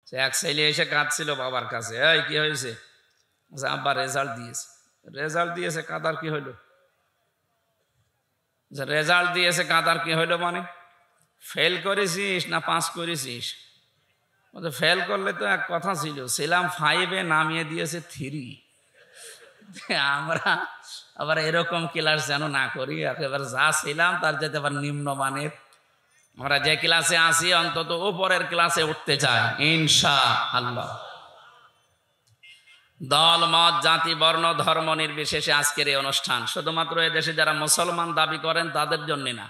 সে এক ছেলে এসে কাঁদছিল বাবার কাছে, এই কি হয়েছে? আব্বা রেজাল্ট দিয়েছে। রেজাল্ট দিয়েছে, কাঁদার কি হইলো? রেজাল্ট দিয়েছে, কাঁদার কি হইলো মানে? ফেল করেছিস না পাস করেছিস? ফেল করলে তো এক কথা ছিল, ছিলাম 5-এ, নামিয়ে দিয়েছে 3। আমরা আবার এরকম ক্লাস যেন না করি, একেবারে যা ছিলাম তার যেতে আবার নিম্নমানের। আমরা যে ক্লাসে আসি অন্তত উপরের ক্লাসে উঠতে চাই ইনশাআল্লাহ। দল মত জাতি বর্ণ ধর্ম নির্বিশেষে আজকের এই অনুষ্ঠান শুধুমাত্র এদেশে যারা মুসলমান দাবি করেন তাদের জন্য না,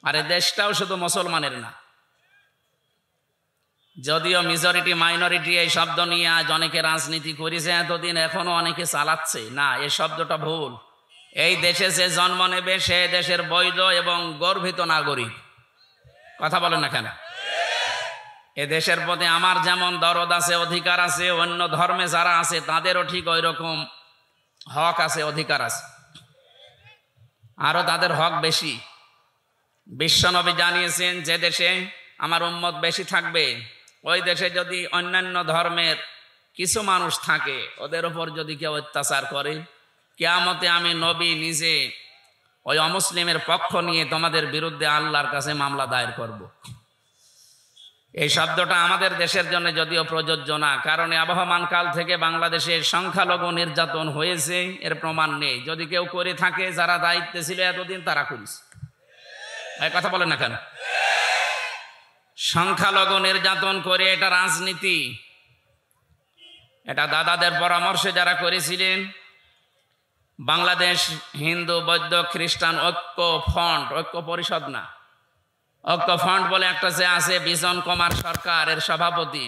আর এই দেশটাও শুধু মুসলমানের না। যদিও মেজরিটি মাইনরিটি এই শব্দ নিয়ে আজ অনেকে রাজনীতি করেছে এতদিন, এখনো অনেকে চালাচ্ছে, না, এই শব্দটা ভুল। এই দেশে যে জন্ম নেবে সে দেশের বৈধ এবং গর্বিত নাগরিক। কথা বলেন না কেন? এ দেশের প্রতি আমার যেমন দরদ আছে, অধিকার আছে, অন্য ধর্মে যারা আছে তাদেরও ঠিক ওই রকম হক আছে, অধিকার আছে, আরো তাদের হক বেশি। বিশ্বনবী জানিয়েছেন যে দেশে আমার উম্মত বেশি থাকবে ওই দেশে যদি অন্যান্য ধর্মের কিছু মানুষ থাকে, ওদের উপর যদি কেউ অত্যাচার করে, কিয়ামতে আমি নবী নিজে ওই অমুসলিমের পক্ষ নিয়ে তোমাদের বিরুদ্ধে আল্লাহর কাছে মামলা দায়ের করব। এই শব্দটা আমাদের দেশের জন্য যদিও প্রযোজ্য না, কারণ আবহমান কাল থেকে বাংলাদেশের সংখ্যালঘু নির্যাতন হয়েছে, এর প্রমাণ নেই। যদি কেউ করে থাকে, যারা দায়িত্বে ছিল এতদিন তারা করেছে। এই কথা বলেন না কেন? সংখ্যালঘু নির্যাতন করে এটা রাজনীতি, এটা দাদাদের পরামর্শে যারা করেছিলেন। বাংলাদেশ হিন্দু বৌদ্ধ খ্রিস্টান ঐক্য ফ্রন্ট, ঐক্য পরিষদ না, ঐক্য ফ্রন্ট বলে একটা যে আছে, বিজন কুমার সরকার এর সভাপতি,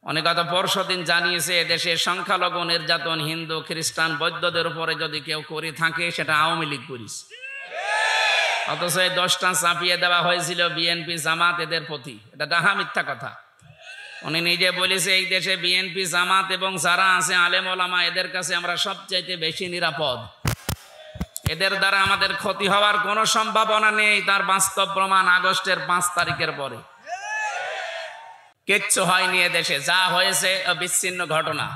অনেক গত পরশুদিন জানিয়েছে দেশের সংখ্যালঘু নির্যাতন হিন্দু খ্রিস্টান বৌদ্ধদের উপরে যদি কেউ করে থাকে সেটা আওয়ামী লীগ করিস। অথচ এই দোষটা চাপিয়ে দেওয়া হয়েছিল বিএনপি জামাত এদের প্রতি। এটা ডাহা মিথ্যা কথা। উনি নিজে বলেছে এই দেশে বিএনপি জামাত এবং যারা আছে আলেম ওলামা, এদের কাছে আমরা সবচাইতে বেশি নিরাপদ, এদের দ্বারা আমাদের ক্ষতি হওয়ার কোনো সম্ভাবনা নেই। তার বাস্তব প্রমাণ আগস্টের 5 তারিখের পরে কিচ্ছু হয়নি। এদেশে যা হয়েছে বিচ্ছিন্ন ঘটনা।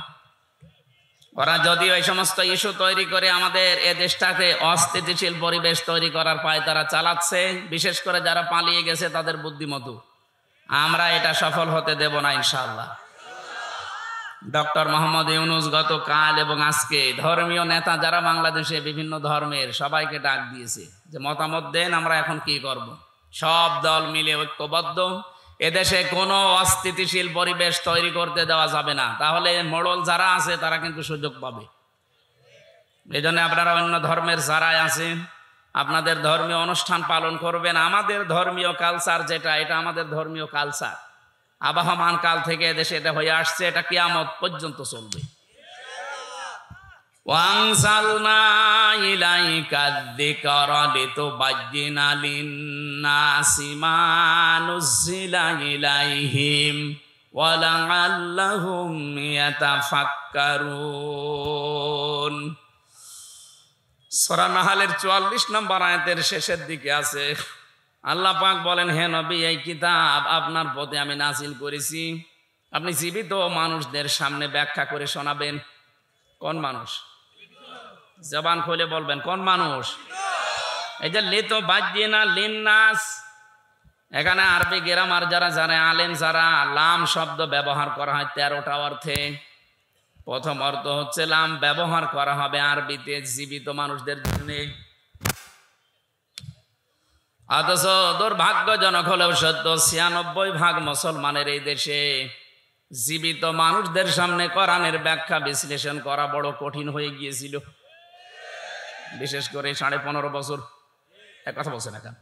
ওরা যদিও এই সমস্ত ইস্যু তৈরি করে আমাদের এ দেশটাকে অস্থিতিশীল পরিবেশ তৈরি করার পায় তারা চালাচ্ছে, বিশেষ করে যারা পালিয়ে গেছে তাদের বুদ্ধিমতো। আমরা এটা সফল হতে দেব না ইনশাআল্লাহ। ডক্টর মোহাম্মদ ইউনূস গতকাল এবং আজকে ধর্মীয় নেতা যারা বাংলাদেশে বিভিন্ন ধর্মের সবাইকে ডাক দিয়েছে যে মতামত দেন, আমরা এখন কি করব। সব দল মিলে ঐক্যবদ্ধ, এদেশে কোনো অস্থিতিশীল পরিবেশ তৈরি করতে দেওয়া যাবে না, তাহলে মোড়ল যারা আছে তারা কিন্তু সুযোগ পাবে। এই জন্য আপনারা অন্য ধর্মের যারাই আছেন আপনাদের ধর্মীয় অনুষ্ঠান পালন করবেন। আমাদের ধর্মীয় কালচার যেটা, এটা আমাদের ধর্মীয় কালচার, আবহমান কাল থেকে দেশে এটা হয়ে আসছে, এটা কিয়ামত পর্যন্ত চলবে। ওয়ানজালনা ইলাইকা যিকরা লিতুবায়্যিনা লিন-নাসি মা নুযিলা ইলাইহিম ওয়া লাআল্লাহুম ইয়াতাফাক্কারুন। সূরা নাহলের 44 নম্বর আয়াতের শেষের দিকে আছে, আল্লাহ পাক বলেন, হে নবী, এই কিতাব আপনার প্রতি আমি নাজিল করেছি, আপনি জীবিত মানুষদের সামনে ব্যাখ্যা করে শোনাবেন। কোন মানুষ? জবান খুলে বলবেন, কোন মানুষ? এই যে লিতুবায়্যিনা লিন-নাস, এখানে আরবি গ্রামার যারা জানে, আলেম যারা, লাম শব্দ ব্যবহার করা হয় 13টা অর্থে। প্রথম অর্থ হচ্ছে লাম ব্যবহার করা হবে আরবিতে জীবিত মানুষদের জন্য। অথচ দুর্ভাগ্যজনক হলেও সত্য, 96% মুসলমানের এই দেশে জীবিত মানুষদের সামনে কোরআনের ব্যাখ্যা বিশ্লেষণ করা বড় কঠিন হয়ে গিয়েছিল। বিশেষ করে 15.5 বছর এক কথা বলছে না কেন,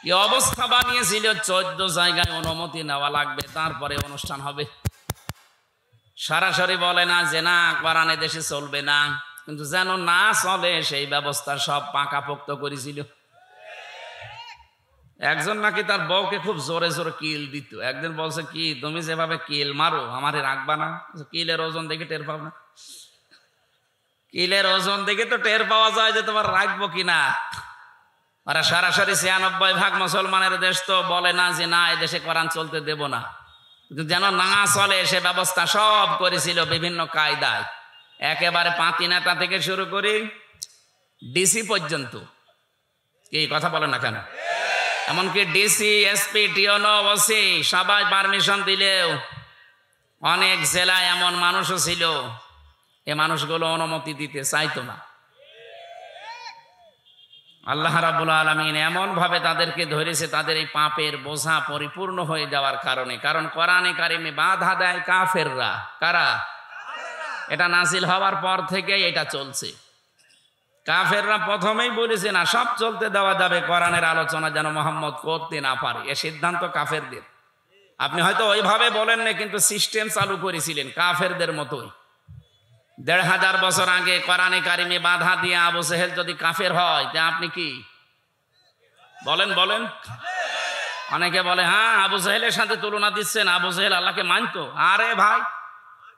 কি অবস্থা বানিয়েছিল। 14 জায়গায় অনুমতি নেওয়া লাগবে, তারপরে অনুষ্ঠান হবে। সরাসরি বলে না যে না কোরআন দেশে চলবে না, কিন্তু যেন না চলে সেই ব্যবস্থা সব পাকাপোক্ত করেছিল। একজন নাকি তার বউকে খুব জোরে জোরে কিল দিত। একদিন বলছে, কি তুমি যেভাবে কিল মারো আমারে রাখবা না? কিলের ওজন দেখে টের পাও না? কিলের ওজন দেখে তো টের পাওয়া যায় যে তোমার রাখবো কিনা। ওরা সরাসরি 96% মুসলমানের দেশ তো বলে না যে না এদেশে কোরআন চলতে দেব না, যেন না চলে সে ব্যবস্থা সব করেছিল বিভিন্ন কায়দায়, একেবারে পাতি নেতা থেকে শুরু করে ডিসি পর্যন্ত। কি কথা বলেন না কেন? এমনকি ডিসি, এসপি, টিওনো, ওসি সবাই পারমিশন দিলেও অনেক জেলায় এমন মানুষও ছিল এ মানুষগুলো অনুমতি দিতে চাইতো না। আল্লাহ রাব্বুল আলামিন এমন ভাবে তাদেরকে ধরেছে তাদের এই পাপের বোঝা পরিপূর্ণ হয়ে যাওয়ার কারণে। কারণ কোরআনে কারিমে বাধা দেয় কাফেররা। কারা? এটা নাজিল হওয়ার পর থেকে এটা চলছে। কাফেররা প্রথমেই বলেছে না সব চলতে দেওয়া যাবে, কোরআনের আলোচনা যেন মুহাম্মদ করতে না পারে, এ সিদ্ধান্ত কাফেরদের। আপনি হয়তো ওইভাবে বলেন না, কিন্তু সিস্টেম চালু করেছিলেন কাফেরদের মতোই। ১৫০০ বছর আগে কোরআনে কারিমে বাধা দিয়ে আবু জেহেল যদি কাফের হয় তা আপনি কি বলেন? বলেন। অনেকে বলে হ্যাঁ আবু জেহেলের সাথে তুলনা দিচ্ছেন, আবু জেহেল আল্লাহকে মানতো। আরে ভাই,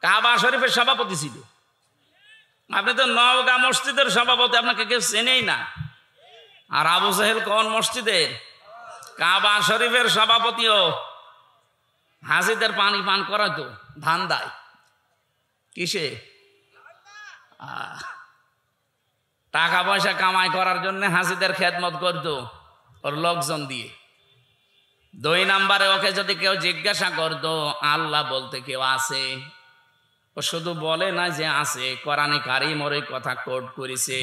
কাবা শরীফের সভাপতি ছিল, আপনি তো নওগাঁ মসজিদের সভাপতি, আপনাকে কেউ চেনেই না। আর আবু জেহেল কোন মসজিদের? কাবা শরীফের সভাপতিও। হাজিদের পানি পান করাতো ধান্দায়। কিসে? টাকা পয়সা কামাই করার জন্য হাজিদের খেদমত করতো ওর লোকজন দিয়ে। ২ নম্বরে ওকে যদি কেউ জিজ্ঞাসা করতো আল্লাহ বলতে কেউ আছে, ও শুধু বলে না যে আছে, কোরআনে কারিম ওর এই কথা কোট করেছে,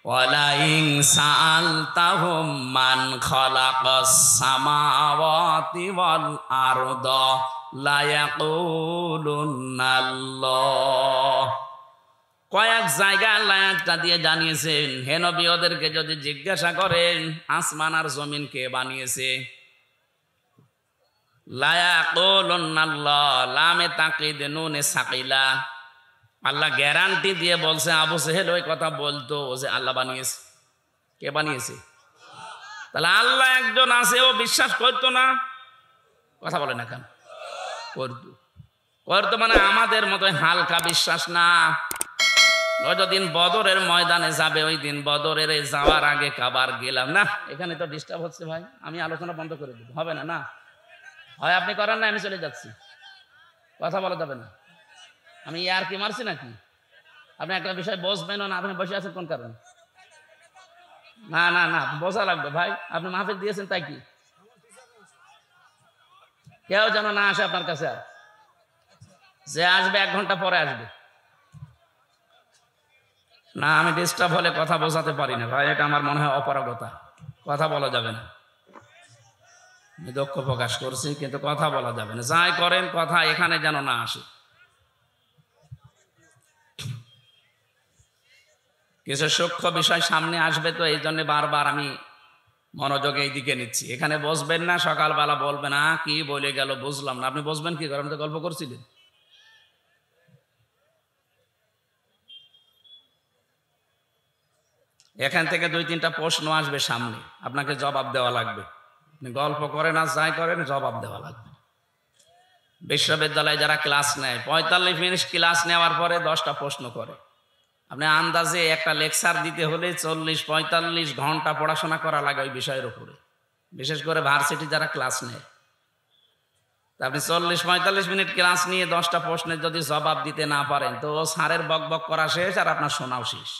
ওয়ালা ইন সাআলতাহুম মান খালাকাস সামাওয়াতি ওয়াল আরদা লা ইয়াকুলুনাল্লাহ। কয়েক জায়গায় আল্লাহ একটা দিয়ে জানিয়েছেন, হে নবী ওদেরকে যদি জিজ্ঞাসা করেন আসমান আর জমিন কে বানিয়েছে, লা ইয়াকুলুনাল্লাহ, লামে তাকিদ নুনে সাকিলা, আল্লাহ গ্যারান্টি দিয়ে বলছে আবু জেহেল ওই কথা বলতো যে আল্লাহ বানিয়েছে। কে বানিয়েছে? তাহলে আল্লাহ একজন আছে ও বিশ্বাস করতো না? কথা বলে না কেন? করতো। করতো মানে আমাদের মতো হালকা বিশ্বাস না। ও যদিন বদরের ময়দানে যাবে, ওই দিন বদরের যাওয়ার আগে কাবার গেলাম না। এখানে তো ডিস্টার্ব হচ্ছে ভাই, আমি আলোচনা বন্ধ করে দেব। হবে না? না হয় আপনি করেন না, আমি চলে যাচ্ছি, কথা বলা যাবে না। আমি আর কি মারছি নাকি? আপনি একটা বিষয় বসবেন না, আপনি বসে আছেন কোন কারণ? না না না, বোঝা লাগবে ভাই, আপনি মাহফিল দিয়েছেন তাই কি? কেউ যেন না আসে আপনার কাছে, আর যে আসবে 1 ঘন্টা পরে আসবে। না, আমি ডিস্টার্ব হলে কথা বোঝাতে পারি না ভাই, এটা আমার মনে হয় অপারগতা, কথা বলা যাবে না। আমি দুঃখ প্রকাশ করছি, কিন্তু কথা বলা যাবে না। যাই করেন কথা এখানে যেন না আসে। কিছু সূক্ষ্ম বিষয় সামনে আসবে, তো এই জন্য বারবার আমি মনোযোগ এই দিকে নিচ্ছি। এখানে বসবেন না, সকালবেলা বলবেন কি বলে গেল বুঝলাম না। আপনি বসবেন কি করে? আমি তো গল্প করছিলেন। এখান থেকে 2-3টা প্রশ্ন আসবে সামনে, আপনাকে জবাব দেওয়া লাগবে। আপনি গল্প করেন আর যাই করেন জবাব দেওয়া লাগবে। বিশ্ববিদ্যালয়ে যারা ক্লাস নেয় 45 মিনিট ক্লাস নেওয়ার পরে 10টা প্রশ্ন করে। আপনি আন্দাজে একটা লেকচার দিতে হলে 40-45 ঘন্টা পড়াশোনা করা লাগে ওই বিষয়ের উপরে, বিশেষ করে ভার্সিটি যারা ক্লাস নেয়। আপনি 40-45 মিনিট ক্লাস নিয়ে 10টা প্রশ্নের যদি জবাব দিতে না পারেন, তো স্যারের বকবক করা শেষ আর আপনার শোনাও শেষ।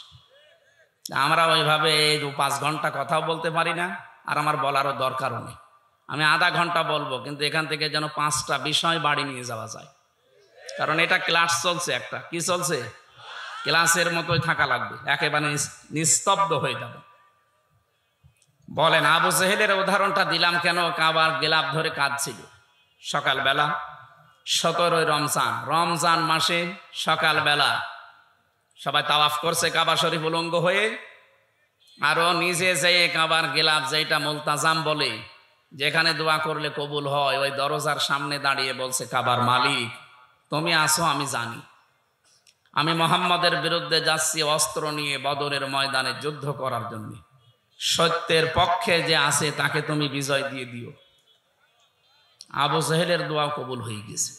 আমরা ওইভাবে 5 ঘন্টা কথাও বলতে পারি না, আর আমার বলারও দরকারও নেই। আমি আধা ঘন্টা বলবো, কিন্তু এখান থেকে যেন 5টা বিষয় বাড়ি নিয়ে যাওয়া যায়। কারণ এটা ক্লাস চলছে, একটা কি চলছে, ক্লাসের মতোই থাকা লাগবে, একেবারে নিস্তব্ধ হয়ে যাবে। বলেন আবু জেহেলের উদাহরণটা দিলাম কেন? কাবার গিলাফ ধরে কাঁদছিল সকালবেলা, 17 রমজান মাসে সকালবেলা সবাই তাওয়াফ করছে কাবা শরীফ উলঙ্গ হয়ে, আরো নিজে যেয়ে কাবার গিলাফ, যেটা মুলতাজাম বলে, যেখানে দোয়া করলে কবুল হয়, ওই দরজার সামনে দাঁড়িয়ে বলছে কাবার মালিক তুমি আসো, আমি জানি আমি মুহাম্মদের বিরুদ্ধে যাচ্ছি অস্ত্র নিয়ে বদরের ময়দানে যুদ্ধ করার জন্য। সত্যের পক্ষে যে আছে তাকে তুমি বিজয় দিয়ে দিও। আবু জেহেলের দোয়া কবুল হয়ে গেছে।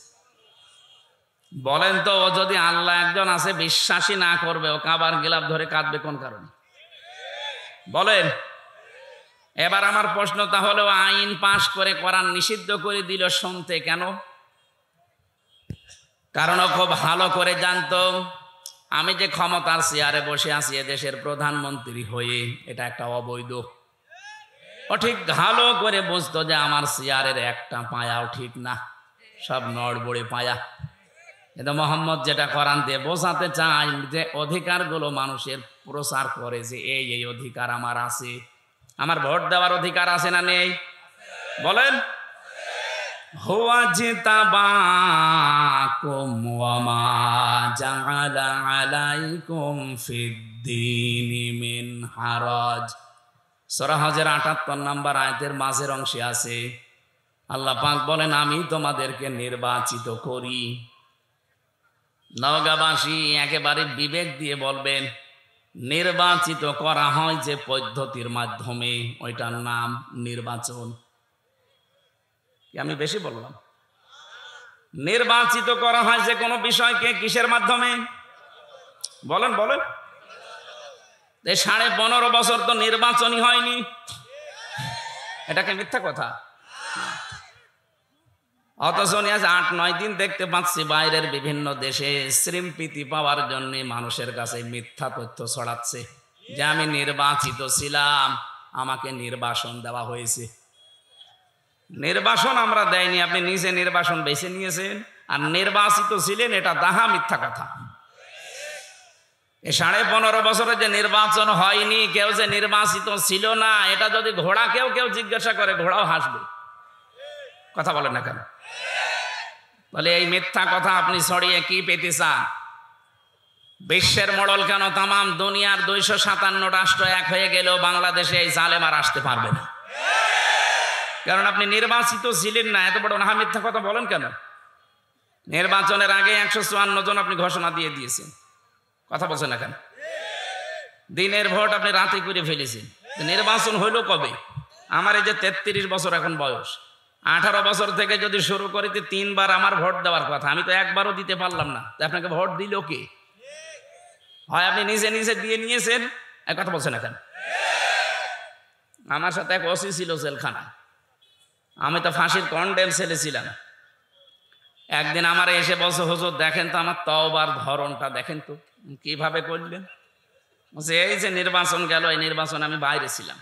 বলেন তো, ও যদি আল্লাহ একজন আছে বিশ্বাসী না করবে, ও কাবার গিলাফ ধরে কাঁদবে কোন কারণে? বলেন। এবার আমার প্রশ্ন তাহলে, আইন পাশ করে কোরআন নিষিদ্ধ করে দিল শুনতে কেন? কারণ ও খুব ভালো করে জানতো আমি যে ক্ষমতার চেয়ারে বসে আছি এদেশের প্রধানমন্ত্রী হয়ে, এটা একটা অবৈধ। ও ঠিক ভালো করে বুঝতো যে আমার চেয়ারের একটা পায়াও ঠিক না, সব নড়বড়ে পায়া। কিন্তু মোহাম্মদ যেটা কোরআন দিয়ে বোঝাতে চায় যে অধিকারগুলো মানুষের প্রচার করে যে এই অধিকার আমার আছে। আমার ভোট দেওয়ার অধিকার আছে না নেই? বলেন। হুয়া জিতাবাকুম ওয়া মা জাআলা আলাইকুম ফিদ্দীনি মিন হারাজ। সূরা হজের ৭৮ নম্বর আয়াতের মাঝের অংশে আছে আল্লাহ পাক বলেন, আমি তোমাদেরকে নির্বাচিত করি। নওগাঁবাসী একেবারে বিবেক দিয়ে বলবেন, নির্বাচিত করা হয় যে পদ্ধতির মাধ্যমে, ওইটার নাম নির্বাচন। আমি বেশি বললাম? নির্বাচিত করা হয় যে কোনো বিষয়কে কিসের মাধ্যমে? বলেন বলেন। 15.5 বছর তো নির্বাচনই হয়নি, এটাকে মিথ্যা কথা? অথচ আজ 8-9 দিন দেখতে পাচ্ছি বাইরের বিভিন্ন দেশে শ্রীমপ্রীতি পাওয়ার জন্য মানুষের কাছে মিথ্যা তথ্য ছড়াচ্ছে যে আমি নির্বাচিত ছিলাম, আমাকে নির্বাসন দেওয়া হয়েছে। নির্বাসন আমরা দেয়নি, আপনি নিজে নির্বাসন বেছে নিয়েছেন। আর নির্বাচিত ছিলেন, এটা দাহা মিথ্যা কথা। এই 15.5 বছরে যে নির্বাচন হয়নি, কেউ যে নির্বাচিত ছিল না, এটা যদি ঘোড়া কেউ জিজ্ঞাসা করে, ঘোড়াও হাসবে। কথা বলেন না কেন? বলে এই মিথ্যা কথা আপনি ছড়িয়ে কি পেতে চান? বিশ্বের মোড়ল কেন তামাম দুনিয়ার 257 রাষ্ট্র এক হয়ে গেলেও বাংলাদেশে এই জালেম আর আসতে পারবে না, কারণ আপনি নির্বাচিত ছিলেন না। এত বড় না মিথ্যা কথা বলেন কেন? নির্বাচনের আগে 154 জন আপনি ঘোষণা দিয়ে দিয়েছেন, কথা বলছেন না কেন? দিনের ভোট আপনি রাতে করে ফেলেছেন। নির্বাচন হইল কবে? আমার এই যে 33 বছর এখন বয়স, 18 বছর থেকে যদি শুরু করি 3 বার আমার ভোট দেওয়ার কথা, আমি তো একবারও দিতে পারলাম না। আপনাকে ভোট দিল কে? হয় আপনি নিজে নিজে দিয়ে নিয়েছেন, এক কথা বলছেন না কেন? আমার সাথে এক ওসি ছিল জেলখানায়, আমি তো ফাঁসির কন্ডেম সেলে ছিলাম। একদিন আমার এসে বলছে, হুজুর দেখেন তো আমার তওবার ধরনটা দেখেন তো কিভাবে করলেন। এই যে নির্বাচন গেল, এই নির্বাচন আমি বাইরে ছিলাম,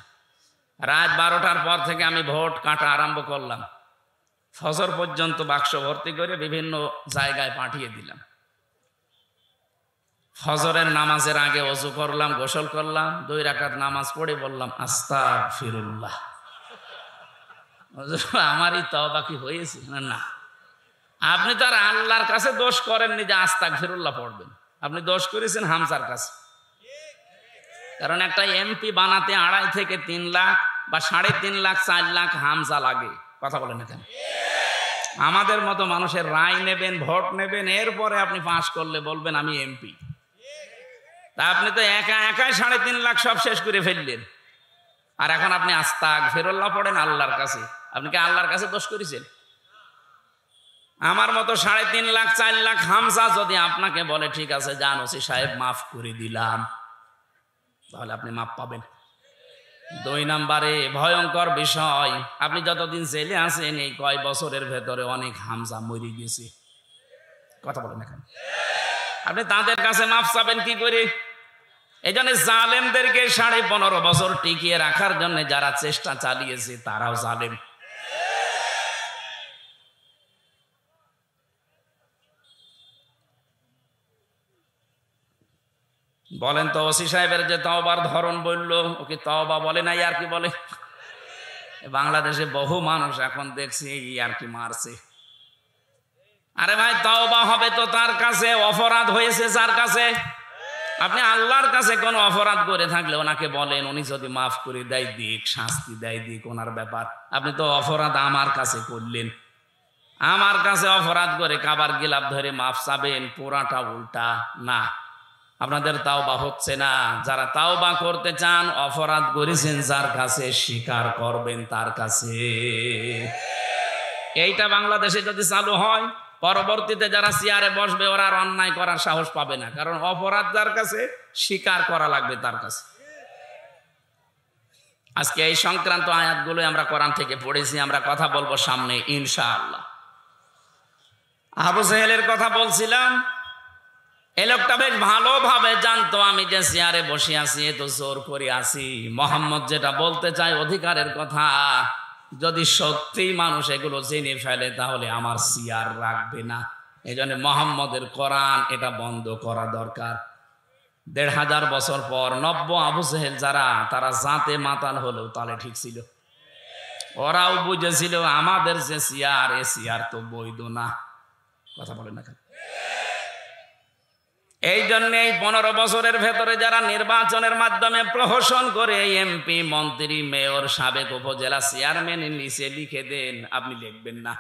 রাত 12টার পর থেকে আমি ভোট কাটা আরম্ভ করলাম, ফজর পর্যন্ত বাক্স ভর্তি করে বিভিন্ন জায়গায় পাঠিয়ে দিলাম। ফজরের নামাজের আগে ওযু করলাম, গোসল করলাম, 2 রাকাত নামাজ পড়ে বললাম আস্তাগফিরুল্লাহ। আমারই তওবা কি হয়েছে? না, আপনি তো আর আল্লাহর কাছে দোষ করেননি যে আস্তাগফিরুল্লাহ পড়বেন, আপনি দোষ করেছেন হামজার কাছে। কারণ একটা এমপি বানাতে 2.5 থেকে 3 লাখ বা 3.5 লাখ 4 লাখ হামজা লাগে। কথা বলেন না কেন? আমাদের মতো মানুষের রায় নেবেন, ভোট নেবেন, এরপরে আপনি পাস করলে বলবেন আমি এমপি। তা আপনি তো একাই 3.5 লাখ সব শেষ করে ফেললেন, আর এখন আপনি আস্তাগফিরুল্লাহ পড়েন আল্লাহর কাছে। আপনি কি আল্লাহর কাছে দোষ করেছেন? আমার মতো 3.5 লাখ 4 লাখ হামজা যদি আপনাকে বলে ঠিক আছে যান ওসি সাহেব মাফ করে দিলাম, তাহলে আপনি মাপ পাবেন। 2 নম্বরে ভয়ঙ্কর বিষয়, আপনি যতদিন জেলে আছেন এই কয় বছরের ভেতরে অনেক হামজা মরে গেছে। কথা বলেন এখন, আপনি তাদের কাছে মাফ চাবেন কি করে? এই জন্য জালেমদেরকে 15.5 বছর টিকিয়ে রাখার জন্য যারা চেষ্টা চালিয়েছে তারাও জালেম। বলেন তো ওসি সাহেবের যে তওবার ধরন বললো, ওকে তওবা বলে নাই আর কি বলে? বাংলাদেশে বহু মানুষ এখন দেখছি আর কি মারছে। আরে ভাই তওবা হবে তো তার কাছে, অপরাধ হয়েছে যার কাছে। আপনি আল্লাহর কাছে কোন অপরাধ করে থাকলে ওনাকে বলেন, উনি যদি মাফ করে দেয় দিক, শাস্তি দেয় দিক, ওনার ব্যাপার। আপনি তো অপরাধ আমার কাছে করলেন, আমার কাছে অপরাধ করে কাবার গিলাপ ধরে মাফ চাবেন, পুরাটা উল্টা। না, আপনাদের তাওবা হচ্ছে না। যারা তাওবা করতে চান, অপরাধ করেছেন যার কাছে, স্বীকার করবেন তার কাছে। এইটা বাংলাদেশে যদি চালু হয়, পরবর্তীতে যারা চেয়ারে বসবে ওরা আর অন্যায় করার সাহস পাবে না, কারণ অপরাধ যার কাছে, স্বীকার করা লাগবে তার কাছে। আজকে এই সংক্রান্ত আয়াতগুলো আমরা কোরআন থেকে পড়েছি, আমরা কথা বলবো সামনে ইনশাআল্লাহ। আবু জেহেলের কথা বলছিলাম, এই লোকটা বেশ ভালোভাবে জানতো আমি যে চেয়ারে বসে আছি এ তো জোর করে আছি। মোহাম্মদ যেটা বলতে চায় অধিকারের কথা, যদি সত্যি মানুষ এগুলো জেনে ফেলে তাহলে আমার চেয়ার রাখবে না। এই জন্য মোহাম্মদের কোরআন এটা বন্ধ করা দরকার। ১৫০০ বছর পর নব্য আবু জেহেল যারা, তারা জাতে মাতাল হলেও তাহলে ঠিক ছিল। ওরাও বুঝেছিল আমাদের যে চেয়ার, এ চেয়ার তো বৈধ না। কথা বলেন না কেন? এই জন্য এই ১৫ বছরের ভেতরে যারা নির্বাচনের মাধ্যমে প্রহসন করে এমপি, মন্ত্রী, মেয়র, সাবেক উপজেলা চেয়ারম্যানের নিচে লিখে দেন, আপনি লিখবেন না।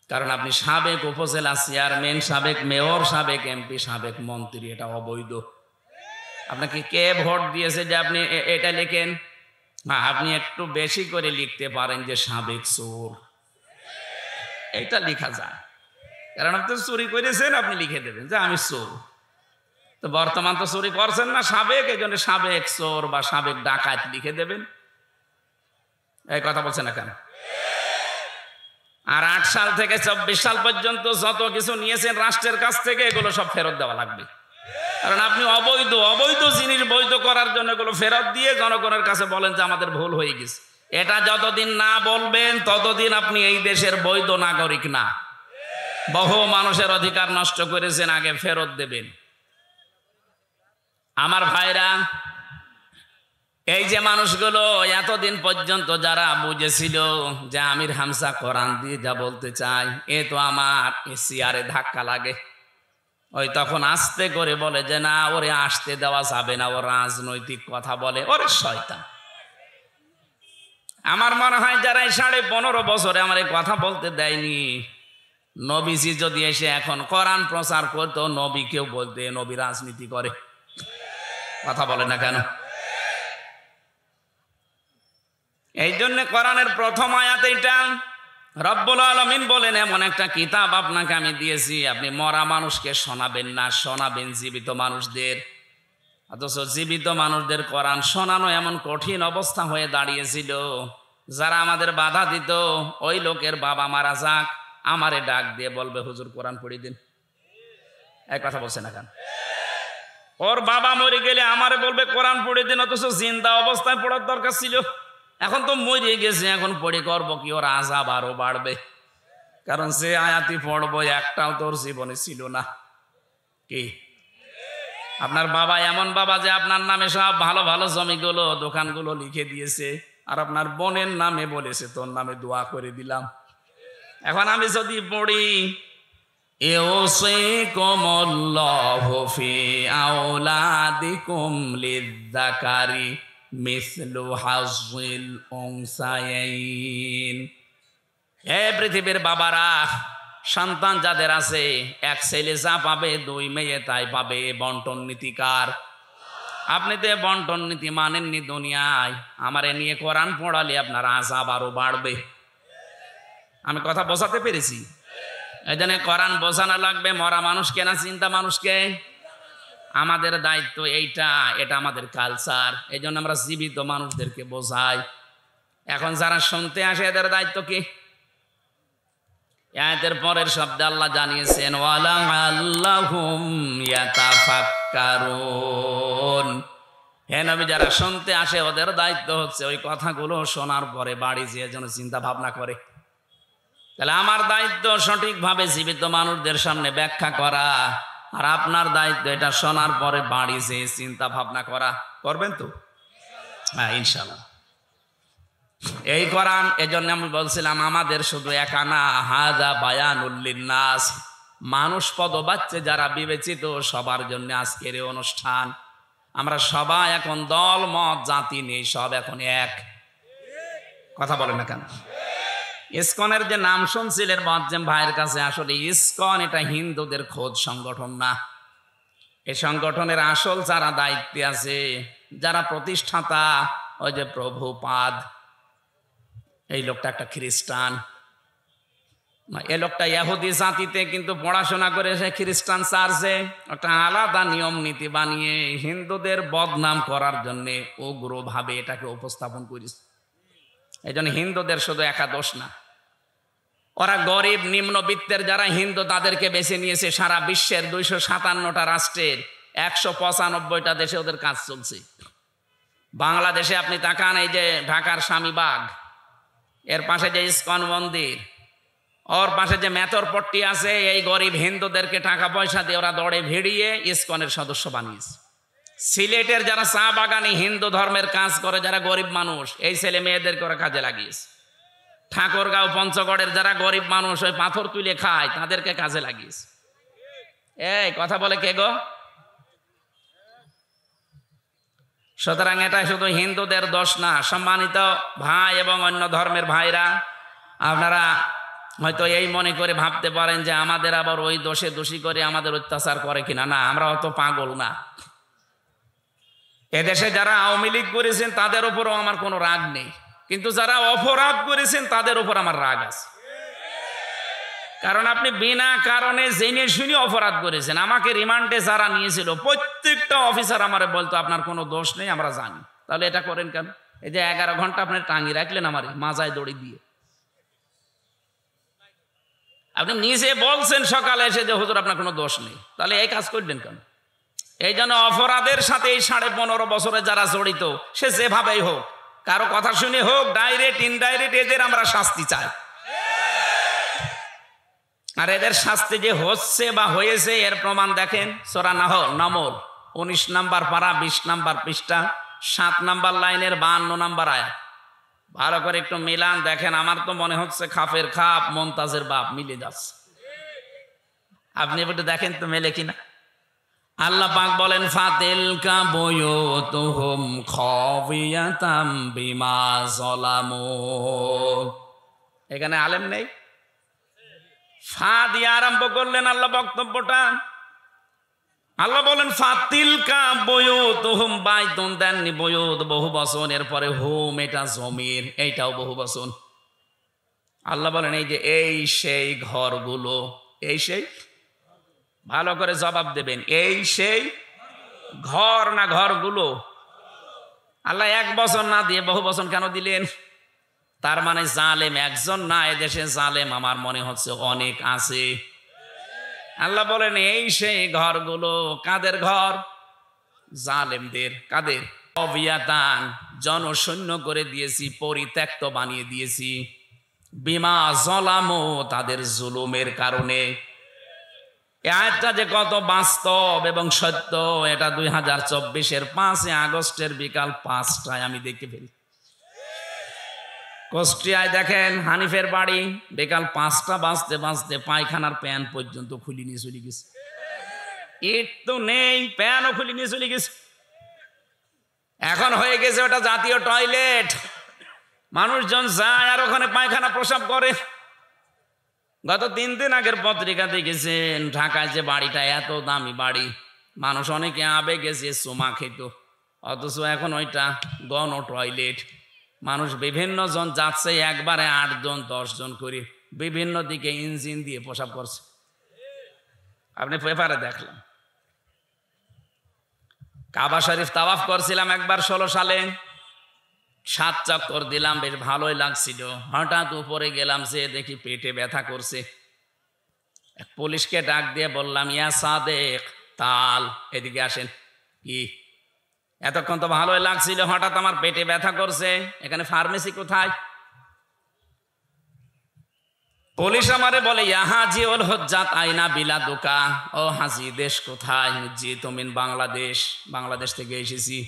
কারণ আপনি সাবেক উপজেলা চেয়ারম্যান, সাবেক মেয়র, সাবেক এমপি, সাবেক মন্ত্রী, এটা অবৈধ। আপনাকে কে ভোট দিয়েছে যে আপনি এটা লেখেন? হ্যাঁ, আপনি একটু বেশি করে লিখতে পারেন যে সাবেক চোর, এটা লেখা যায়। কারণ আপনি চুরি করেছেন, আপনি লিখে দেবেন যে আমি চোর। তো বর্তমান তো চুরি করছেন না, সাবেক, এই জন্য সাবেক চোর বা সাবেক ডাকাত লিখে দেবেন। এই কথা বলছেন না কেন? আর ৮ সাল থেকে ২৪ সাল পর্যন্ত যত কিছু নিয়েছেন রাষ্ট্রের কাছ থেকে, এগুলো সব ফেরত দেওয়া লাগবে। কারণ আপনি অবৈধ জিনিস বৈধ করার জন্য এগুলো ফেরত দিয়ে জনগণের কাছে বলেন যে আমাদের ভুল হয়ে গেছে। এটা যতদিন না বলবেন ততদিন আপনি এই দেশের বৈধ নাগরিক না। বহু মানুষের অধিকার নষ্ট করেছেন, আগে ফেরত দেবেন। আমার ভাইরা, এই যে মানুষগুলো এতদিন পর্যন্ত যারা বুঝেছিল যে আমির হামজা কোরআন দিয়ে যা বলতে চাই, এ তো আমার চেয়ারে ধাক্কা লাগে, ওই তখন আস্তে করে বলে যে না, ওরে আসতে দেওয়া যাবে না, ও রাজনৈতিক কথা বলে, ওরে শয়তান। আমার মনে হয় যারা এই 15.5 বছরে আমার এই কথা বলতে দেয়নি, নবীজি যদি এসে এখন কোরআন প্রচার করতো, নবীকেও বলতে নবী রাজনীতি করে। কথা বলে না কেন? এই জন্য কোরআনের প্রথম আয়াত এইটা। রব্বুল আলামিন বলেন, এমন একটা কিতাব আপনাকে আমি দিয়েছি, আপনি মরা মানুষকে শোনাবেন না, শোনাবেন জীবিত মানুষদের। অথচ জীবিত মানুষদের কোরআন শোনানো এমন কঠিন অবস্থা হয়ে দাঁড়িয়েছিল, যারা আমাদের বাধা দিত, ওই লোকের বাবা মারা যাক, আমারে ডাক দিয়ে বলবে হুজুর কোরআন পড়িয়ে দিন। এক কথা বলছে না কেন? ওর বাবা মরে গেলে আমারে বলবে কোরআন পড়িয়ে দিন, অথচ জিন্দা অবস্থায় পড়ার দরকার ছিল। এখন তো মরে গেছে, এখন পড়ে করবো কি? ওর আযাব আরো বাড়বে। কারণ সে আয়াতি পড়বো একটাও তোর জীবনে ছিল না। কি আপনার বাবা এমন বাবা যে আপনার নামে সব ভালো ভালো জমিগুলো, দোকানগুলো লিখে দিয়েছে, আর আপনার বোনের নামে বলেছে তোর নামে দোয়া করে দিলাম। এখন আমি যদি পড়ি ইউসিকুমুল্লাহু ফি আওলাদিকুম লিয-যাকারি মিসলু হাযযিল উনসায়াইন। হে পৃথিবীর বাবারা, সন্তান যাদের আছে, এক ছেলে যা পাবে 2 মেয়ে তাই পাবে। বন্টন নীতিকার। আপনি তো বন্টন নীতি মানেননি দুনিয়ায়, আমারে নিয়ে কোরআন পড়ালে আপনার আযাব আরো বাড়বে। আমি কথা বোঝাতে পেরেছি? এই জন্য কোরআন বোঝানো লাগবে। মরা মানুষকে না, চিন্তা মানুষকে। আমাদের দায়িত্ব এইটা, এটা আমাদের কালচার। এই জন্য আমরা জীবিত মানুষদেরকে বোঝাই। এখন যারা শুনতে আসে এদের দায়িত্ব কি? আয়াতের পরের শব্দে আল্লাহ জানিয়েছেন ওয়ালাআল্লাহুম ইয়াতাফাক্কারুন। হে নবী, যারা শুনতে আসে ওদের দায়িত্ব হচ্ছে ওই কথাগুলো শোনার পরে বাড়ি যেয়ে যেন চিন্তা ভাবনা করে। তাহলে আমার দায়িত্ব সঠিকভাবে জীবিত মানুষদের সামনে ব্যাখ্যা করা, আর আপনার দায়িত্ব এটা শোনার পরে বাড়ি যেয়ে চিন্তা ভাবনা করা। করবেন তো? হ্যাঁ, ইনশাআল্লাহ। এই কোরআন, এজন্য আমি বলছিলাম আমাদের শুধু একা না, হাযা বায়ানুল লিন্নাস। মানুষ পদবাচ্চে যারা বিবেচিত, সবার জন্য আজকের এই অনুষ্ঠান। আমরা সবাই এখন দল মত জাতি নেই, সব এখন এক। কথা বলেন না কেন? ইসকনের যে নাম শুনছিলেন মুয়াজ্জেম ভাইয়ের কাছে, আসলে ইসকন এটা হিন্দুদের খোদ সংগঠন না। এই সংগঠনের আসল যারা দায়িত্বে আছে, যারা প্রতিষ্ঠাতা, ওই যে প্রভুপাদ, এই লোকটা একটা খ্রিস্টান। এই লোকটা ইহুদি জাতিতে কিন্তু পড়াশোনা করে সে খ্রিস্টান চার্চে একটা আলাদা নিয়ম নীতি বানিয়ে হিন্দুদের বদনাম করার জন্য উগ্রভাবে এটাকে উপস্থাপন করেছে। এই জন্য হিন্দুদের শুধু একা দোষ না। ওরা গরিব নিম্নবিত্তের যারা হিন্দু তাদেরকে বেছে নিয়েছে। সারা বিশ্বের 257টা রাষ্ট্রের 195টা দেশে ওদের কাজ চলছে। বাংলাদেশে আপনি তাকান, এই যে ঢাকার স্বামীবাগ, এর পাশে যে ইস্কন মন্দির, ওর পাশে যে মেথরপট্টি আছে, এই গরিব হিন্দুদেরকে টাকা পয়সা দিয়ে ওরা দৌড়ে ভিড়িয়ে ইস্কনের সদস্য বানিয়েছে। সিলেটের যারা চা বাগানে হিন্দু ধর্মের কাজ করে, যারা গরিব মানুষ, এই ছেলে মেয়েদেরকে ওরা কাজে লাগিয়েছে। ঠাকুরগাঁও পঞ্চগড়ের যারা গরিব মানুষ ওই পাথর তুলে খায়, তাদেরকে কাজে লাগিয়েছে। এই কথা বলে কে গো? সুতরাং এটা শুধু হিন্দুদের দোষ না। সম্মানিত ভাই এবং অন্য ধর্মের ভাইরা, আপনারা হয়তো এই মনে করে ভাবতে পারেন যে আমাদের আবার ওই দোষে দোষী করে আমাদের অত্যাচার করে কিনা। না, আমরা অত পাগল না। এদেশে যারা আওয়ামী লীগ করেছেন তাদের উপরও আমার কোনো রাগ নেই, কিন্তু যারা অপরাধ করেছেন তাদের উপর আমার রাগ আছে। কারণ আপনি বিনা কারণে জেনে শুনে অপরাধ করেছেন। আমাকে রিমান্ডে যারা নিয়েছিল প্রত্যেকটা অফিসার আমারে বলতো আপনার কোনো দোষ নেই, আমরা জানি। তাহলে এটা করেন কেন? এই যে 11 ঘন্টা আপনি টাঙিয়ে রাখলেন আমার মাজায় দড়ি দিয়ে। আপনি নিজে বলছেন সকালে এসে যে হুজুর আপনার কোনো দোষ নেই, তাহলে এই কাজ করলেন কেন? এই জন্য অপরাধের সাথে এই 15.5 বছরে যারা জড়িত, সে যেভাবেই হোক, কারো কথা শুনে হোক, ডাইরেক্ট ইনডাইরেক্ট, এদের আমরা শাস্তি চাই। আর এদের শাস্তি যে হচ্ছে বা হয়েছে এর প্রমাণ দেখেন সূরা নামল 19 নম্বর পারা 20 নম্বর পৃষ্ঠা 7 নম্বর লাইনের 52 নম্বর আয়াত। ভালো করে একটু মিলান দেখেন। আমার তো মনে হচ্ছে খাফের খাপ মমতাজের বাপ মিলে যাচ্ছে। আপনি একটু দেখেন তো মেলে কিনা। আল্লাহ পাক বলেন ফাতিলকা বুয়ুতুহুম খাবিয়াতাম বিমা যালামু। এখানে আলেম নেই, ফা দিয়ে আরম্ভ করলেন আল্লাহ বক্তব্যটা। আল্লাহ বলেন ফাতিলকা বুয়ুতুহুম, বাইতুন দেননি, বুয়ুত বহু বচন, এরপরে হুম এটা জমির, এইটাও বহু বচন। আল্লাহ বলেন এই যে এই সেই ঘরগুলো, এই সেই, ভালো করে জবাব দেবেন, এই সেই ঘর না ঘরগুলো? আল্লাহ এক বছর না দিয়ে বহু বছর কেন দিলেন? তার মানে জালেম একজন না, এদেশে জালেম আমার মনে হচ্ছে অনেক আছে। আল্লাহ বলেন এই সেই ঘরগুলো। কাদের ঘর? জালেমদের। কাদের? অবিয়াতান, জনশূন্য করে দিয়েছি, পরিত্যক্ত বানিয়ে দিয়েছি। বিমা জলামো, তাদের জুলুমের কারণে। এই আয়াতটা যে কত বাস্তব এবং সত্য, এটা 2024-এর 5 আগস্টের বিকাল 5টায় আমি দেখতে ফেলি। কুষ্টিয়ায় দেখেন হানিফের বাড়ি, বিকাল 5টা বাজতে বাজতে পায়খানার প্যান পর্যন্ত খুলে নিয়ে চলে গেছে। ইট তো নেই, প্যানও খুলে নিয়ে চলে গেছে। এখন হয়ে গেছে ওটা জাতীয় টয়লেট। মানুষজন যায় আর ওখানে পায়খানা প্রসাব করে। গত 3 দিন আগের পত্রিকা দেখেছেন ঢাকায় যে বাড়িটা, এত দামি বাড়ি, মানুষ অনেকে আবেগে যে চুমা খেত, অথচ এখন ওইটা গণ টয়লেট। মানুষ বিভিন্ন জন যাচ্ছে, একবারে 8 জন 10 জন করে বিভিন্ন দিকে ইঞ্জিন দিয়ে প্রসাব করছে। আপনি পেপারে দেখলাম। কাবা শরীফ তাওয়াফ করছিলাম একবার 16 সালে, 7 চক্কর দিলাম, বেশ ভালোই লাগছিল। হঠাৎ উপরে গেলাম, সে দেখি পেটে ব্যথা করছে। এক পুলিশকে ডাক দিয়ে বললাম, ইয়া সাদেক তাল, এদিকে আসেন। কি? এতক্ষণ তো ভালোই লাগছিল, হঠাৎ আমার পেটে ব্যথা করছে, এখানে ফার্মেসি কোথায়? পুলিশ আমারে বলে, ইয়া হাজি ওল হজ্জাত আইনা বিলাদুকা, ও হাজি দেশ কোথায়? জি তুমিন বাংলাদেশ, বাংলাদেশ থেকে এসেছি।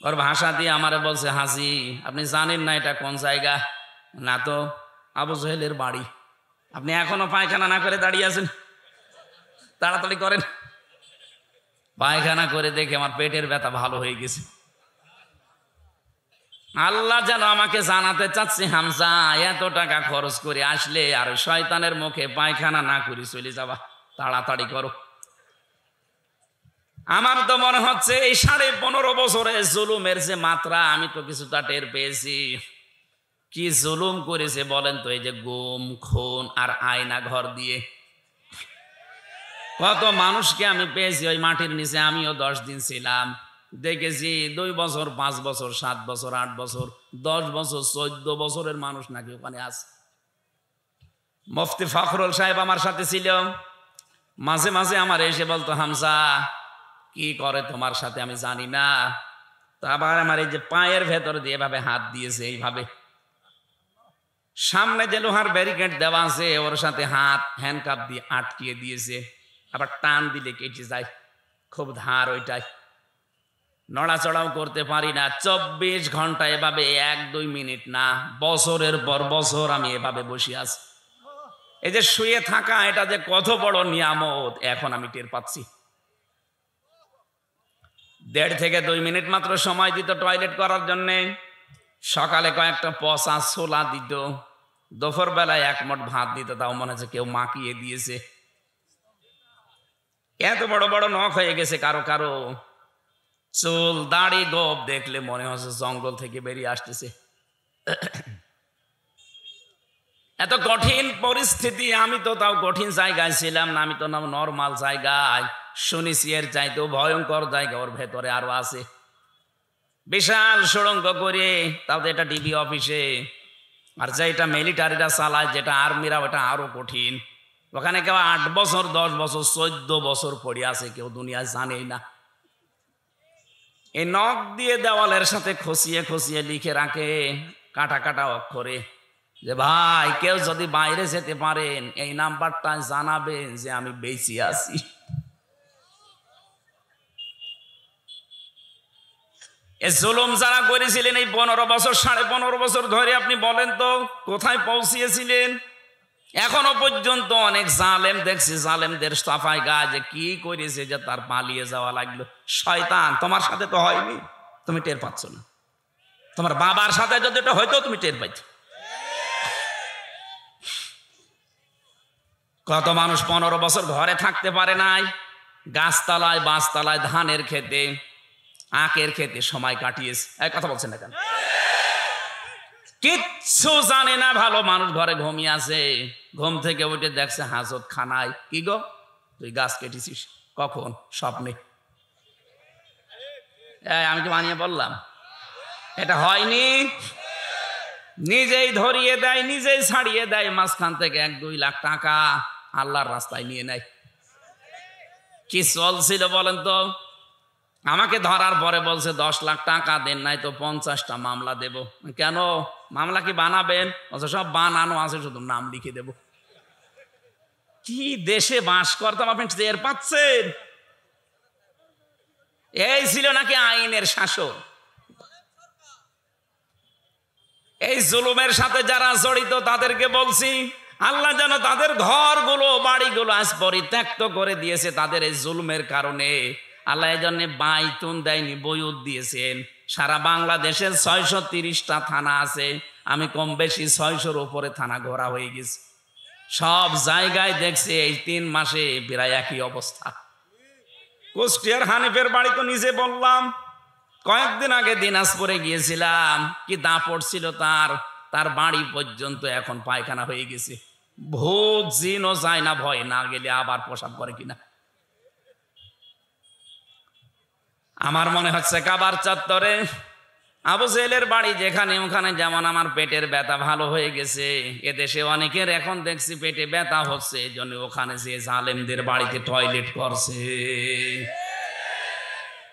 ওর ভাষা দিয়ে আমারে বলছে, হাজি আপনি জানেন না এটা কোন জায়গা? না তো। আবু জহেলের বাড়ি। আপনি এখনো পায়খানা না করে দাঁড়িয়ে আছেন? তাড়াতাড়ি করেন। পায়খানা করে দেখে আমার পেটের ব্যথা ভালো হয়ে গেছে। আল্লাহ যেন আমাকে জানাতে চাচ্ছে, হামজা এত টাকা খরচ করে আসলে আর শয়তানের মুখে পায়খানা না করে চলে যাবা, তাড়াতাড়ি করো। আমার তো মনে হচ্ছে এই 15.5 বছরে জুলুমের যে মাত্রা, আমি তো কিছুটা টের পেয়েছি। কি জুলুম করেছে বলেন তো? এই যে গুম খুন আর আয়না ঘর দিয়ে কত মানুষকে আমি পেয়েছি ওই মাটির নিচে। আমিও 10 দিন ছিলাম, দেখেছি 2 বছর 5 বছর 7 বছর 8 বছর 10 বছর 14 বছরের মানুষ নাকি ওখানে আছে। মুফতি ফখরুল সাহেব আমার সাথে ছিল, মাঝে মাঝে আমার এসে বলতো, হামজা কি করে তোমার সাথে আমি জানি না। তো আবার আমার এই যে পায়ের ভেতর দিয়ে এভাবে হাত দিয়েছে, এইভাবে সামনে যে লোহার ব্যারিকেড দেওয়া আছে ওর সাথে হাত হ্যান্ডকাপ দিয়ে আটকিয়ে দিয়েছে, আবার টান দিলে কেটে যায়, খুব ধার ওইটাই, নড়াচড়াও করতে পারি না। 24 ঘন্টা এভাবে 1-2 মিনিট না, বছরের পর বছর আমি এভাবে বসে আছি। এই যে শুয়ে থাকা, এটা যে কত বড় নিয়ামত এখন আমি টের পাচ্ছি। 1.5 থেকে 2 মিনিট মাত্র সময় দিত টয়লেট করার জন্যে। সকালে কয়েকটা পচা ছোলা দিত, দুপুর বেলায় 1 মুঠ ভাত দিত, তাও মনে হচ্ছে কেউ মাখিয়ে দিয়েছে। এত বড় বড় নখ হয়ে গেছে কারো কারো, চুল দাড়ি গোপ দেখলে মনে হচ্ছে জঙ্গল থেকে বেরিয়ে আসতেছে। এত কঠিন পরিস্থিতি, আমি তো তাও কঠিন জায়গায় ছিলাম না, আমি তো নর্মাল জায়গায়। শুনেছি এর চাইতেও ভয়ঙ্কর জায়গা ওর ভেতরে আরো আছে, বিশাল সুড়ঙ্গ করে, তাও এটা ডিবি অফিসে। আর যেটা মিলিটারিরা চালায়, যেটা আর্মিরা, ওটা আরো কঠিন। ওখানে কেউ 8 বছর 10 বছর 14 বছর পড়ে আছে, কেউ দুনিয়ায় জানেই না। এই নখ দিয়ে দেওয়ালের সাথে খসিয়ে খসিয়ে লিখে রাখে কাটা কাটা অক্ষরে যে ভাই কেউ যদি বাইরে যেতে পারেন এই নাম্বারটা জানাবেন যে আমি বেঁচে আছি। এই জুলুম যারা করেছিলেন এই 15 বছর 15.5 বছর ধরে, আপনি বলেন তো কোথায় পৌঁছিয়েছিলেন? এখনো পর্যন্ত অনেক জালেম দেখছি, জালেমদের সাফাই গা যে কি করেছে যে তার পালিয়ে যাওয়া লাগলো। শয়তান, তোমার সাথে তো হয়নি, তুমি টের পাচ্ছ না। তোমার বাবার সাথে যদি এটা হয়তো তুমি টের পাইছ। কত মানুষ 15 বছর ঘরে থাকতে পারে নাই, গাছতলায় বাঁশতলায় ধানের খেতে আখের খেতে সময় কাটিয়েছে। এই কথা বলছেন না কেন? কিচ্ছু জানে না, ভালো মানুষ ঘরে ঘুমিয়ে আছে, ঘুম থেকে উঠে দেখছে হাজত খানায়। কি গো তুই গাছ কেটেছিস? কখন? স্বপ্নে। আমি তো বানিয়ে বললাম, এটা হয়নি। নিজেই ধরিয়ে দেয়, নিজেই ছাড়িয়ে দেয়, মাঝখান থেকে 1-2 লাখ টাকা আল্লাহর রাস্তায় নিয়ে নেয়। কি চলছিল বলেন তো? আমাকে ধরার পরে বলছে 10 লাখ টাকা দেন, নাই তো 50টা মামলা দেব। কেন? মামলা কি বানাবেন? সব বানানো আছে, শুধু নাম লিখে দেব। কি দেশে বাস করতাম আপনি টের পাচ্ছেন? এই ছিল নাকি আইনের শাসন? এই জুলুমের সাথে যারা জড়িত তাদেরকে বলছি, আল্লাহ যেন তাদের ঘরগুলো বাড়িগুলো আজ পরিত্যক্ত করে দিয়েছে তাদের এই জুলুমের কারণে। আল্লাহ এই জন্য বাইতুন দেয়নি, বয়ুত দিয়েছেন। সারা বাংলাদেশের 630টা থানা আছে, আমি কম বেশি 600-র উপরে থানা ঘোরা হয়ে গেছি। সব জায়গায় দেখছি এই 3 মাসে প্রায় একই অবস্থা। কুষ্টিয়ার হানিফের বাড়ি তো নিজে বললাম, কয়েকদিন আগে দিনাজপুরে গিয়েছিলাম, কি দাপট ছিল তার বাড়ি পর্যন্ত এখন পায়খানা হয়ে গেছে। ভূত জিনও যায় না, ভয় না গেলে আবার প্রসাব করে কিনা। আমার মনে হচ্ছে কাবার চত্বরে আবু জেলের বাড়ি যেখানে, ওখানে যেমন আমার পেটের ব্যথা ভালো হয়ে গেছে, এদেশে অনেকের এখন দেখছি পেটে ব্যথা হচ্ছে, এই জন্য ওখানে যে জালেমদের বাড়িতে টয়লেট করছে।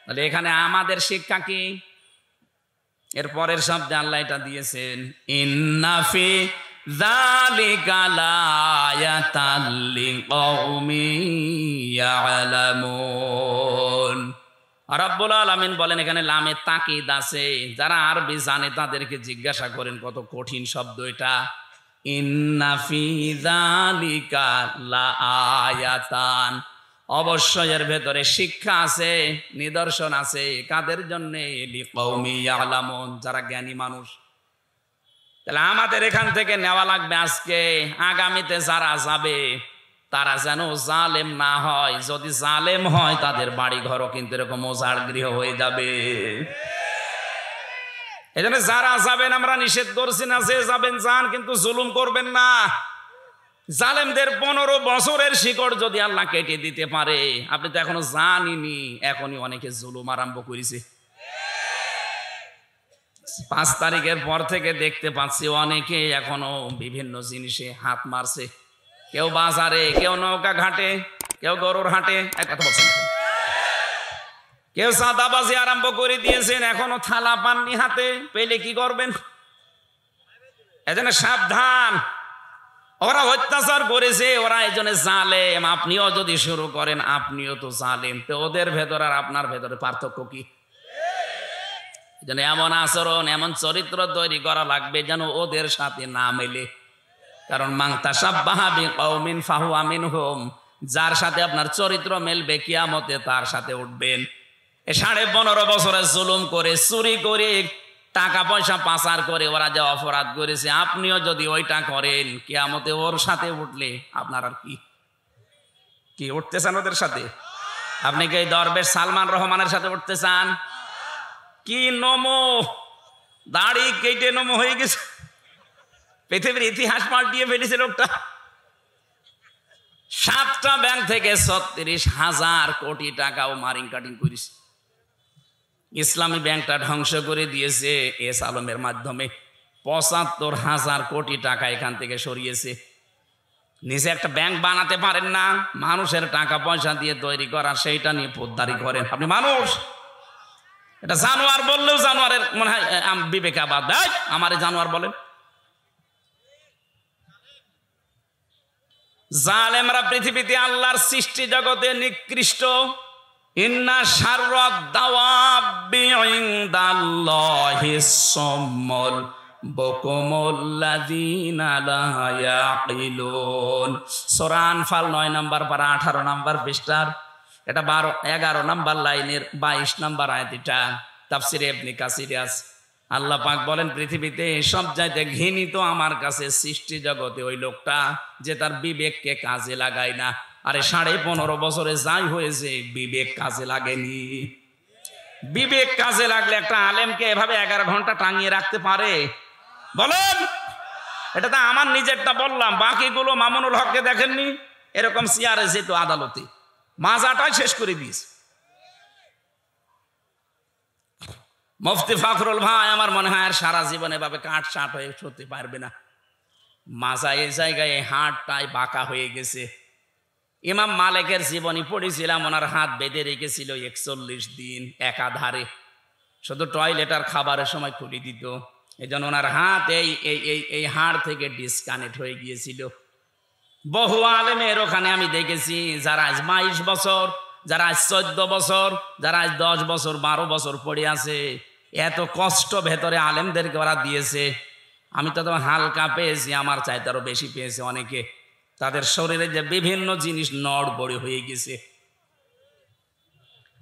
তাহলে এখানে আমাদের শিক্ষা কি? এর পরের শব্দে আল্লাহ এটা দিয়েছেন, ইন্নাফি যালিকা লায়াতাল লিকাউমিন ইয়ালামুন। রাব্বুল আলামিন বলেন এখানে লামে তাকিদ আছে, যারা আরবি জানে তাদেরকে জিজ্ঞাসা করেন কত কঠিন শব্দ এটা। ইন্নাফি যালিকা লাআয়াতান, অবশ্যই এর ভেতরে শিক্ষা আছে, নিদর্শন আছে। কাদের জন্যে? লিকাউমি ইয়ালামুন, যারা জ্ঞানী মানুষ। তাহলে আমাদের এখান থেকে নেওয়া লাগবে আজকে, আগামীতে যারা যাবে তারা যেন জালেম না হয়। যদি জালেম হয় তাদের বাড়ি ঘরও কিন্তু এরকম ওজাড় গৃহ হয়ে যাবে। এই জন্য যারা যাবেন আমরা নিষেধ করছি না, যে যাবেন যান, কিন্তু জুলুম করবেন না। জালেমদের 15 বছরের শিকড় যদি আল্লাহ কেটে দিতে পারে, আপনি তো এখনো জানিনি, এখনই অনেকে জুলুম আরম্ভ করেছে। 5 তারিখের পর থেকে দেখতে পাচ্ছি অনেকে এখনো বিভিন্ন জিনিসে হাত মারছে। কেউ বাজারে, কেউ নৌকা ঘাটে, কেউ গরুর হাটে। এক কথা বলছেন, কেউ চাঁদাবাজি আরম্ভ করে দিয়েছেন, এখনো থালা পাননি হাতে, পেলে কি করবেন? এজন্য সাবধান, ওরা অত্যাচার করেছে, ওরা এজন্য জালেম। আপনিও যদি শুরু করেন, আপনিও তো জালেম। তো ওদের ভেতর আর আপনার ভেতরে পার্থক্য কি? যেন এমন আচরণ, এমন চরিত্র তৈরি করা লাগবে যেন ওদের সাথে না মেলে। কারণ মান তাশাব্বাহা বিকওমিন ফাহুয়া মিনহুম, যার সাথে আপনার চরিত্র মেলবে কিয়ামতে তার সাথে উঠবেন। 15.5 বছরে জুলুম করে, চুরি করে, টাকা পয়সা পাচার করে ওরা যে অপরাধ করেছে, আপনিও যদি ওইটা করেন, কিয়ামতে ওর সাথে উঠলে আপনার আর কি উঠতে চান ওদের সাথে? আপনি কি এই দরবেশ সালমান রহমানের সাথে উঠতে চান? কি নমো, দাড়ি কেটে নমো হয়ে গেছে, পৃথিবীর ইতিহাস পাল্টিয়ে ফেলেছে লোকটা। 7টা ব্যাংক থেকে 36,000 কোটি টাকাও মারিং কাটিং করেছে। ইসলামী ব্যাংকটা ধ্বংস করে দিয়েছে এস আলমের মাধ্যমে। 75,000 কোটি টাকা এখান থেকে সরিয়েছে। নিজে একটা ব্যাংক বানাতে পারেন না, মানুষের টাকা পয়সা দিয়ে তৈরি করা, সেইটা নিয়ে পোদ্দারি করেন আপনি। মানুষ এটা জানোয়ার বললেও জানোয়ারের মনে হয় বিবেকাবাদ, আমার জানোয়ার বলেন। জালেমরা পৃথিবীতে আল্লাহর সৃষ্টি জগতে নিকৃষ্ট। ইন্না শাররাদ দাওয়াবি ইনদাল্লাহিস সাম্মুল বুকুমুল লাযিনা লা ইয়াকিলুন। সূরা আনফাল 9 নম্বর পারা 18 নম্বর পৃষ্ঠার এটা 11 নম্বর লাইনের 22 নম্বর আয়াত। এটা তাফসিরে ইবনে কাসির আছে। আল্লাহ পাক বলেন, পৃথিবীতে সবচাইতে ঘৃণিত আমার কাছে সৃষ্টি জগতে ওই লোকটা যে তার বিবেককে কাজে লাগায় না। আরে 15.5 বছরে যাই হয়েছে, বিবেক কাজে লাগেনি। বিবেক কাজে লাগলে একটা আলেমকে এভাবে 11 ঘন্টা টাঙিয়ে রাখতে পারে? বলেন। এটা তো আমার নিজেরটা বললাম, বাকিগুলো মামুনুল হককে দেখেননি? এরকম চেয়ারে যেত আদালতে, মাজাটাই শেষ করে দিয়েছে। মুফতি ফখরুল ভাই আমার মনে হয় আর সারা জীবন এভাবে কাঠ সাট হয়ে সরতে পারবে না। মাজা এই জায়গায় হাড়টাই বাঁকা হয়ে গেছে। ইমাম মালিকের জীবনী পড়েছিলাম, ওনার হাত বেঁধে রেখেছিল 41 দিন একাধারে, শুধু টয়লেট আর খাবারের সময় খুলে দিত। এই জন্য ওনার হাত এই হাড় থেকে ডিসকানেক্ট হয়ে গিয়েছিল। বহু আলেমের ওখানে আমি দেখেছি যারা আজ 22 বছর, যারা আজ 14 বছর, যারা আজ 10 বছর 12 বছর পড়ে আছে। এত কষ্ট ভেতরে আলেমদেরকে ওরা দিয়েছে। আমি তো হালকা পেয়েছি, আমার চাইতে আরো বেশি পেয়েছে অনেকে। তাদের শরীরে যে বিভিন্ন জিনিস নড়বড়ে হয়ে গেছে।